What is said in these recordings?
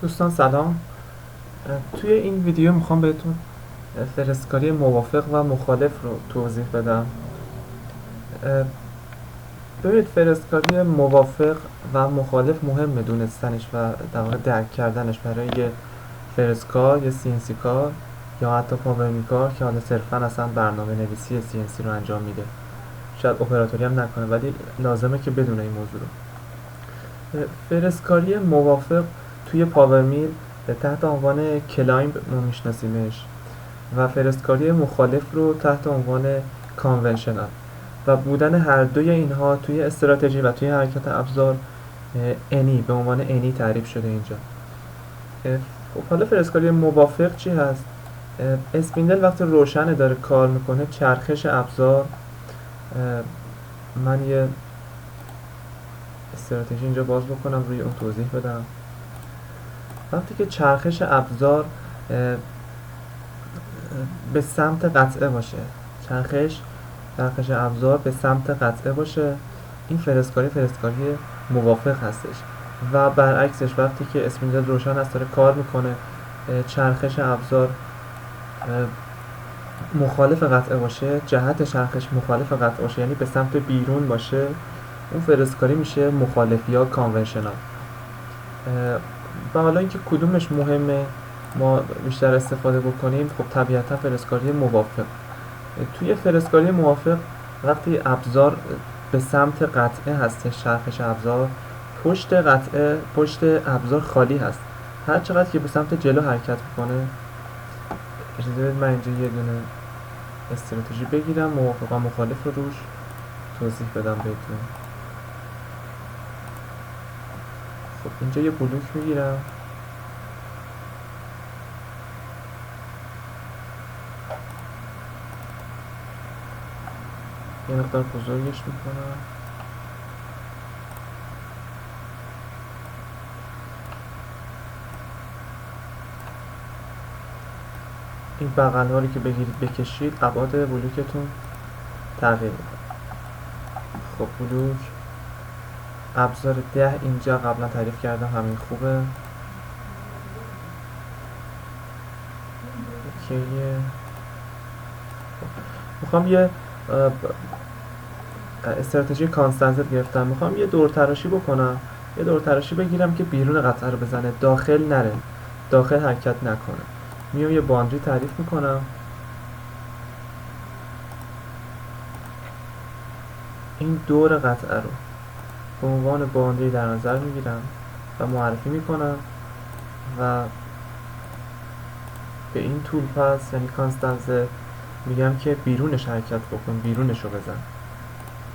دوستان سلام. توی این ویدیو میخوام بهتون فرستکاری موافق و مخالف رو توضیح بدم. ببینید، فرستکاری موافق و مخالف مهمه دونستنش و در واقع درک کردنش برای یه فرستکار، یه CNC کار یا حتی پاورمی کار که حالا صرفا اصلا برنامه نویسی CNC رو انجام میده. شاید اپراتوری هم نکنه ولی لازمه که بدونه این موضوع رو. فرستکاری موافق توی پاورمیل تحت عنوان کلایمب ما میشناسیمش و فرستکاری مخالف رو تحت عنوان کانونشنال و بودن هر دوی اینها توی استراتژی و توی حرکت ابزار انی به عنوان انی تعریف شده اینجا. خب حالا فرستکاری موافق چی هست؟ اسپیندل وقتی روشن داره کار میکنه چرخش ابزار، من یه استراتژی اینجا باز بکنم روی اون توضیح بدم. وقتی که چرخش ابزار به سمت قطعه باشه، چرخش ابزار به سمت قطعه باشه، این فرستکاری موافق هستش. و برعکسش وقتی که اسپیندل روشن است داره کار میکنه، چرخش ابزار مخالف قطعه باشه، جهت چرخش مخالف قطعه باشه، یعنی به سمت بیرون باشه، اون فرستکاری میشه مخالف یا کانونشنال. و حالا اینکه کدومش مهمه ما بیشتر استفاده بکنیم، خب طبیعتا فرستکاری موافق. توی فرستکاری موافق وقتی ابزار به سمت قطعه هستش، چرخش ابزار پشت ابزار خالی هست، هر چقدر که به سمت جلو حرکت میکنه. اجازه بدید من اینجا یه دونه استراتژی بگیرم موافق و مخالف رو روش توضیح بدم بهتون. خب اینجا یه بلوک میگیرم، یه مقدار بزرگش میکنم. این بغل ها رو که بگیرید بکشید ابعاد بلوکتون تغییر میکنه. خب بلوک ابزار 10 اینجا قبلا تعریف کردم، همین خوبه. اوکیه. میخوام یه استراتژی کانستنت گرفتم، میخوام یه دور تراشی بکنم، یه دور تراشی بگیرم که بیرون قطعه رو بزنه، داخل نره، داخل حرکت نکنه. میام یه باندری تعریف میکنم، این دور قطعه رو به عنوان باندری در نظر میگیرم و معرفی میکنم و به این تول پس یعنی کانستنت میگم که بیرونش حرکت بکن، بیرونش رو بزن.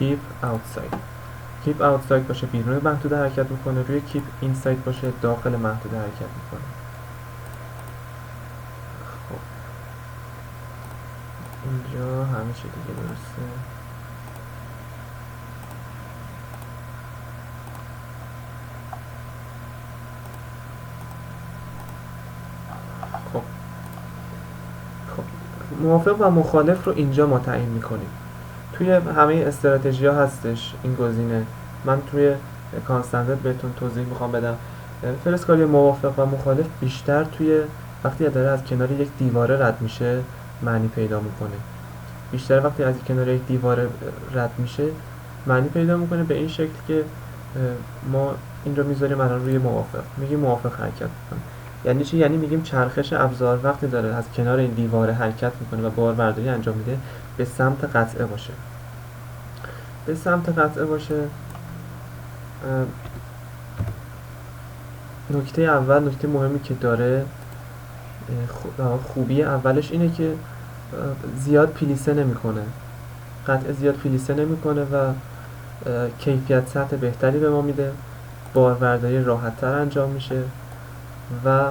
keep outside باشه بیرون محدود حرکت میکنه، روی keep inside باشه داخل محدود حرکت میکنه. خب اینجا همه چی دیگه درسته. خب موافق و مخالف رو اینجا ما تعیین میکنیم. توی همه استراتژی ها هستش این گزینه، من توی کانستنت بهتون توضیح میخوام بدم. فرستکاری موافق و مخالف بیشتر توی وقتی داره از کنار یک دیواره رد میشه معنی پیدا میکنه، بیشتر وقتی از کنار یک دیواره رد میشه معنی پیدا میکنه به این شکل که ما این رو میذاریم الان روی موافق، میگیم موافق حرکت میکنه. یعنی چی؟ یعنی میگیم چرخش ابزار وقتی داره از کنار این دیواره حرکت میکنه و باربرداری انجام میده به سمت قطعه باشه، به سمت قطعه باشه. نکته اول، نکته مهمی که داره، خوبی اولش اینه که زیاد پلیسه نمیکنه، قطعه زیاد پلیسه نمیکنه و کیفیت سطح بهتری به ما میده، باربرداری راحت تر انجام میشه و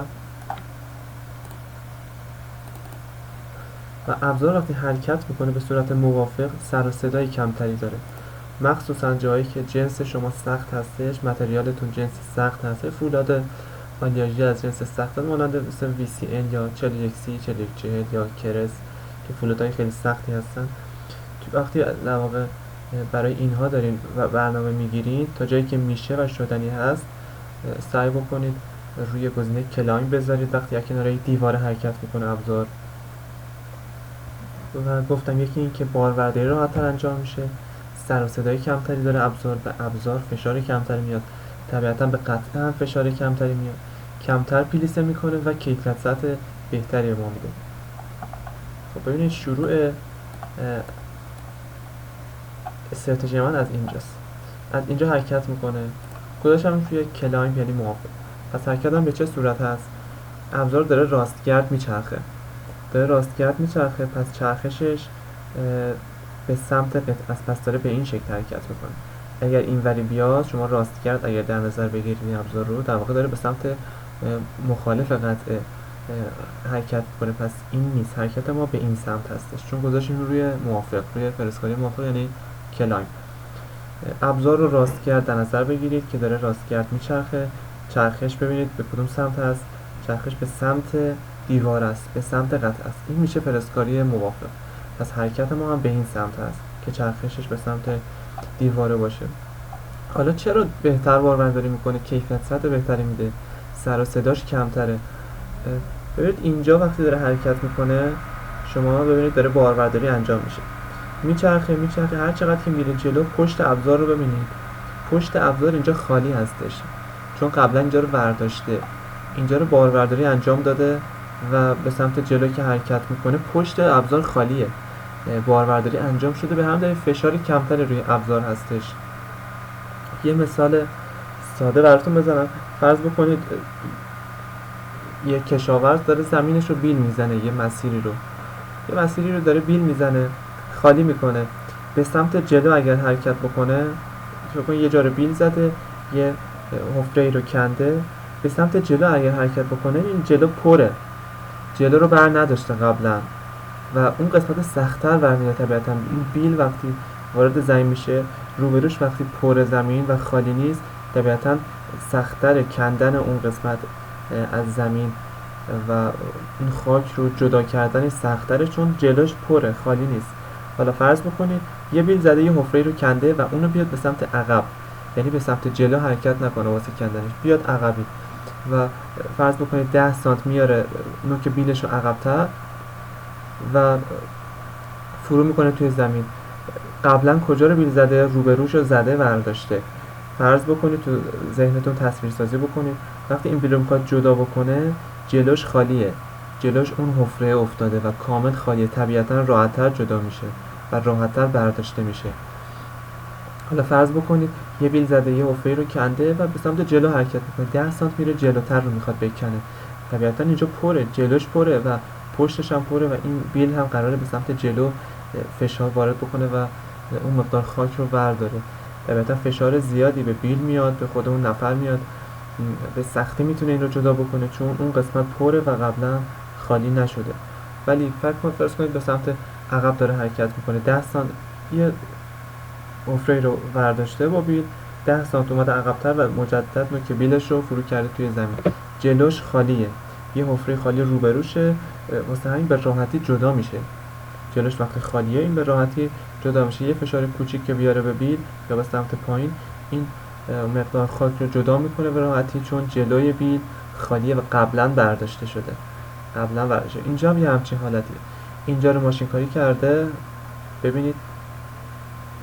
ابزار وقتی حرکت میکنه به صورت موافق سر و صدای کمتری داره، مخصوصا جایی که جنس شما سخت هستش، متریالتون جنس سخت هست، فولاد آلیاژی از جنس سخت مانند مثل VCN یا 4130 4140 یا کرس که فولادهای خیلی سختی هستن. وقتی در واقع برای اینها دارین و برنامه میگیرین تا جایی که میشه و شدنی هست سعی بکنید روی گزینه کلایم بذارید وقتی کنار یک دیوار حرکت میکنه ابزار. و گفتم یکی این که باربرداری راحت‌تر انجام میشه، سر و صدای کمتری داره ابزار، به ابزار فشار کمتری میاد، طبیعتا به قطعه هم فشار کمتری میاد، کمتر پیلیسه میکنه و کیفیت سطح بهتری ما میده. خب ببینید شروع استراتژی من از اینجاست، از اینجا حرکت میکنه، گذاشتم توی کلایم یعنی موافق. پس حرکتم به چه صورت هست؟ ابزار داره راستگرد میچرخه، پس چرخشش به سمت قطعه است، پس داره به این شکل حرکت میکنه. اگر این وری بیاد شما راستگرد اگر در نظر بگیرید این ابزار رو، در واقع داره به سمت مخالف قطعه حرکت میکنه. پس این نیست، حرکت ما به این سمت هستش چون گذاشتیم روی موافق، روی فرسکاری موافق یعنی کلایم. ابزار رو راستگرد در نظر بگیرید که داره راستگرد میچرخه، چرخش ببینید به کدوم سمت هست، چرخش به سمت دیوار است، به سمت قطعه است. این میشه فرسکاری موافق. پس حرکت ما هم به این سمت هست که چرخشش به سمت دیواره باشه. حالا چرا بهتر باربرداری میکنه؟ کیفیت سطح بهتری میده، سر و صداش کمتره. ببینید اینجا وقتی داره حرکت میکنه شما ببینید داره باربرداری انجام میشه، میچرخه هر چقدر که میره جلو پشت ابزار رو ببینید، پشت ابزار اینجا خالی هستش چون قبلا اینجا رو برداشته، اینجا رو باربرداری انجام داده و به سمت جلو که حرکت میکنه پشت ابزار خالیه، باربرداری انجام شده، به هم دلیل فشار کمتری روی ابزار هستش. یه مثال ساده براتون بزنم، فرض بکنید یه کشاورز داره زمینش رو بیل میزنه، یه مسیری رو داره بیل میزنه، خالی میکنه، به سمت جلو اگر حرکت بکنه، شما یه جا رو بیل زده، یه حفره رو کنده، به سمت جلو اگر حرکت بکنه این جلو پره، جلو رو بر نداشته قبلا و اون قسمت سخت‌تر برمیاد. طبیعتا این بیل وقتی وارد زمین میشه روبروش وقتی پر زمین و خالی نیست طبیعتا سخت‌تر کندن اون قسمت از زمین و این خاک رو جدا کردن سخت‌تره چون جلوش پره، خالی نیست. حالا فرض بکنید یه بیل زده یه حفره رو کنده و اونو بیاد به سمت عقب، یعنی به سمت جلو حرکت نکنه واسه کندنش، بیاد عقبی و فرض بکنید 10 سانت میاره نوک بیلش رو عقب‌تر و فرو میکنه توی زمین. قبلا کجا رو بیل زده؟ روبروش رو زده برداشته. فرض بکنید تو ذهنتون تصویر سازی بکنید وقتی این بیل رو میخواد جدا بکنه جلوش خالیه، جلوش اون حفره افتاده و کامل خالیه، طبیعتا راحت‌تر جدا میشه و راحت‌تر برداشته میشه. حالا فرض بکنید یه بیل زده یه حفره رو کنده و به سمت جلو حرکت میکنه، 10 سانت میره جلوتر رو میخواد بکنه، طبیعتا اینجا پره، جلوش پره و پشتش هم پره و این بیل هم قراره به سمت جلو فشار وارد بکنه و اون مقدار خاک رو برداره. طبیعتا فشار زیادی به بیل میاد، به خود اون نفر میاد، به سختی میتونه این رو جدا بکنه چون اون قسمت پره و قبلا خالی نشده. ولی فرض کنید به سمت عقب داره حرکت میکنه، 10 سانت یه حفره رو برداشته با بیل، 10 سانت اومده عقب‌تر و مجدد نوک بیلش رو فرو کرده توی زمین، جلوش خالیه، یه حفره خالی روبروشه، واسه همین به راحتی جدا میشه. جلوش وقتی خالیه این به راحتی جدا میشه، یه فشار کوچیک که بیاره به بیل یا به سمت پایین این مقدار خاک رو جدا میکنه به راحتی چون جلوی بیل خالیه و قبلا برداشته شده. اینجا هم یه همچین حالتیه. اینجا رو ماشین کاری کرده، ببینید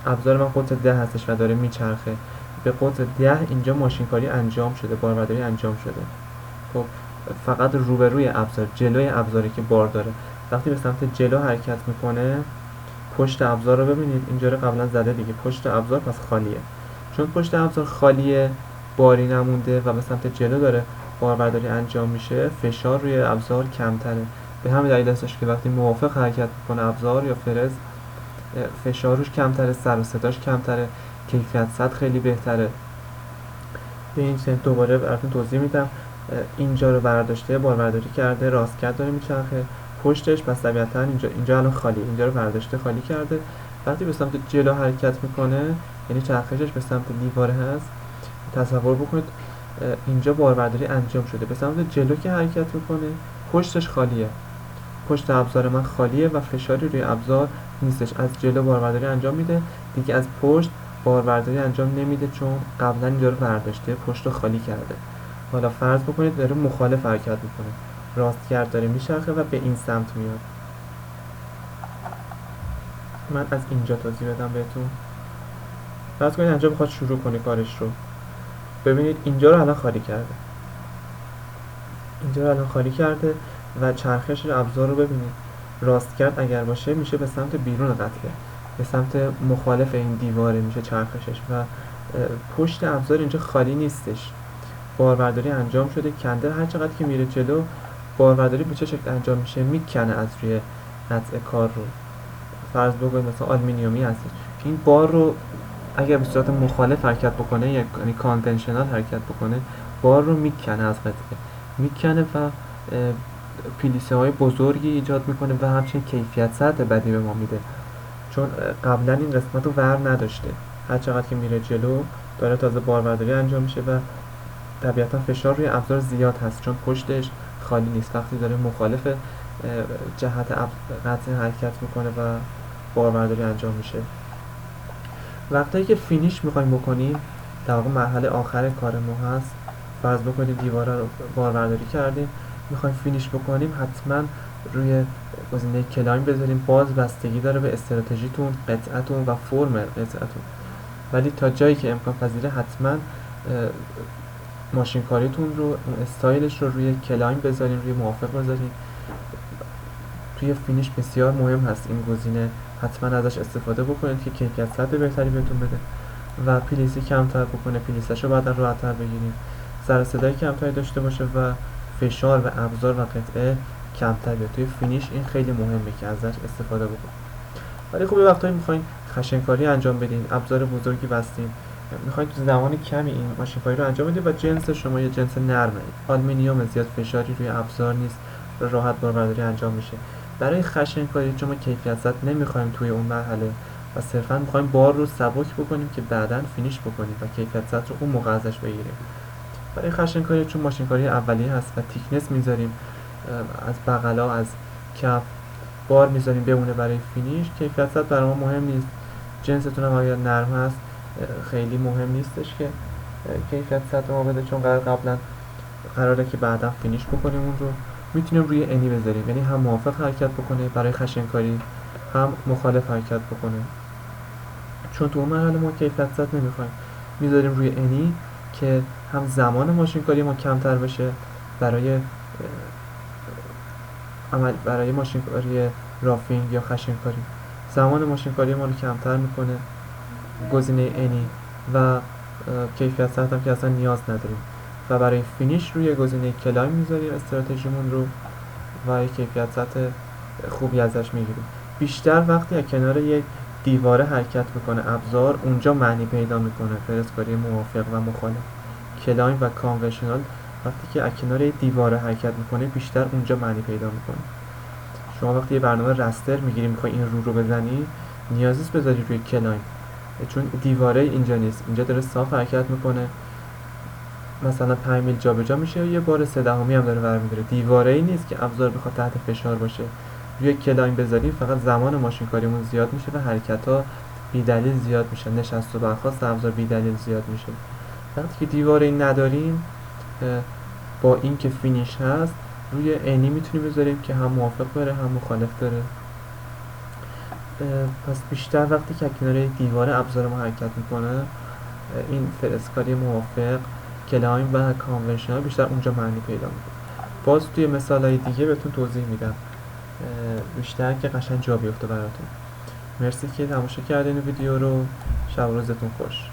ابزار من قطر 10 هستش و داره میچرخه، به قطر 10 اینجا ماشین کاری انجام شده، باربرداری انجام شده. خب فقط روبروی ابزار، جلوی ابزاری که بار داره، وقتی به سمت جلو حرکت میکنه پشت ابزار رو ببینید اینجا رو قبلا زده دیگه، پشت ابزار پس خالیه، چون پشت ابزار خالیه باری نمونده و به سمت جلو داره باربرداری انجام میشه، فشار روی ابزار کمتره. به همین دلیل هستش که وقتی موافق حرکت میکنه ابزار یا فرز فشارش کمتره، سر و صداش کمتره، کیفیت سطح خیلی بهتره. به این سمت دوباره براتون توضیح میدم. اینجا رو برداشته، باربرداری کرده، راستگرد داره میچرخه، پشتش پس طبیعتا اینجا الان خالی، اینجا رو برداشته خالی کرده. وقتی به سمت جلو حرکت میکنه یعنی چرخشش به سمت دیواره هست، تصور بکنید اینجا باربرداری انجام شده، به سمت جلو که حرکت میکنه پشتش خالیه، پشت ابزار من خالیه و فشاری روی ابزار نیستش. از جلو باربرداری انجام میده دیگه، از پشت باربرداری انجام نمیده چون قبلا اینجا رو برداشته، پشت رو خالی کرده. حالا فرض بکنید داره مخالف حرکت میکنه، راستگرد داره میچرخه و به این سمت میاد. من از اینجا توضیح بدم بهتون. فرض کنید اینجا بخواد شروع کنه کارش رو. ببینید اینجا رو الان خالی کرده، اینجا رو الان خالی کرده و چرخش ابزار رو ببینید. راستگرد اگر باشه میشه به سمت بیرون قطعه، به سمت مخالف این دیواره میشه چرخشش و پشت ابزار اینجا خالی نیستش. بارورداری انجام شده، کندر هر چقدر که میره جلو بارورداری به چه شکل انجام میشه؟ میکنه از روی قطعه کار رو. فرض بگوید مثلا آلومینیومی هستش، این بار رو اگر به صورت مخالف حرکت بکنه، یعنی کانونشنال حرکت بکنه، بار رو میکنه از قطعه، میکنه و پلیسه های بزرگی ایجاد میکنه و همچنین کیفیت سطح بدی به ما میده، چون قبلا این قسمت رو ور نداشته. هر چقدر که میره جلو داره تازه بارورداری انجام میشه و طبیعتا فشار روی ابزار زیاد هست چون پشتش خالی نیست. وقتی داره مخالف جهت قطعه حرکت میکنه و بارورداری انجام میشه. وقتی که فینیش میخوایم بکنیم، در واقع مرحله آخر کار ما هست، فرض بکنید دیواره رو بارورداری کردیم، میخوایم فینیش بکنیم، حتما روی گزینه کلایم بذاریم. باز بستگی داره به استراتژیتون، قطعتون و فرم قطعتون، ولی تا جایی که امکان پذیره حتما ماشین کاریتون رو، استایلش رو روی کلایم بذارین، روی موافق بذارین. توی فینیش بسیار مهم هست این گزینه، حتما ازش استفاده بکنید که کیفیت سطح بهتری بهتون بده و پلیسی کمتر بکنه، پلیساشو بعدا راحت‌تر بگیریم، سر صدای کمتری داشته باشه و فشار و ابزار و قطعه کمتر بیاد. توی فینیش این خیلی مهمه که ازش استفاده بکنید. ولی خب یه وقتایی می‌خواید خشن‌کاری انجام بدین، ابزار بزرگی بستین، میخواید تو زمان کمی این ماشین کاری رو انجام بدید و جنس شما یه جنس نرمه، آلومینیوم، زیاد فشاری روی ابزار نیست، راحت بارورداری انجام میشه. برای خشن کاری چون ما کیفیت سطح نمیخوایم توی اون مرحله و صرفا میخوایم بار رو سبک بکنیم که بعداً فینیش بکنیم و کیفیت سطح رو اون موقع ازش بگیریم. برای خشن کاری چون ماشین کاری اولیه هست و تیکنس میذاریم از بغلا، از کف بار میذاریم بمونه برای فینیش، کیفیت سطح برای ما مهم نیست. جنستون هم اگر نرم هست خیلی مهم نیستش که کیفیت سطح ما بده، چون قراره که بعدا فینیش بکنیم. اون رو میتونیم روی انی بذاریم، یعنی هم موافق حرکت بکنه برای خشنکاری، هم مخالف حرکت بکنه. چون تو اون مرحله ما کیفیت سطح نمیخوایم، میذاریم روی انی که هم زمان ماشین کاری ما کمتر بشه برای ماشین کاری رافینگ یا خشنکاری، زمان ماشین کاری ما رو کمتر میکنه گزینه انی و کیفیت سطح هم که اصلا نیاز نداریم. و برای فینیش روی گزینه کلایم میذاریم استراتژیمون رو و یک کیفیت سطح خوبی ازش میگیریم. بیشتر وقتی از کنار یک دیواره حرکت میکنه ابزار، اونجا معنی پیدا میکنه فرستکاری موافق و مخالف. کلایم و کانونشنال وقتی که از کنار دیواره حرکت میکنه بیشتر اونجا معنی پیدا میکنه. شما وقتی یه برنامه رستر میگیری میخوای این رو بزنی، نیاز نیست بذاری روی کلایم، چون دیواره اینجا نیست، اینجا داره صاف حرکت میکنه، مثلا 5 میل جابجا میشه، یه بار 3/10 هم داره برمی‌داره. دیواره ای نیست که ابزار بخواد تحت فشار باشه. روی کلایم بذاریم فقط زمان ماشین کاریمون زیاد میشه و حرکت‌ها بی‌دلیل زیاد میشه، نشست و برخاست ابزار بی‌دلیل زیاد میشه. وقتی که دیواره ای نداریم، با این که فینیش هست روی انی میتونیم بذاریم که هم موافق بره هم مخالف بره. پس بیشتر وقتی که کنار دیواره ابزار ما حرکت میکنه، این فرستکاری موافق، کلایم و کانونشنال بیشتر اونجا معنی پیدا میکنه. باز توی مثالهای دیگه بهتون توضیح میدم بیشتر که قشنگ جا بیفته براتون. مرسی که تماشا کردین ویدیو رو. شب و روزتون خوش.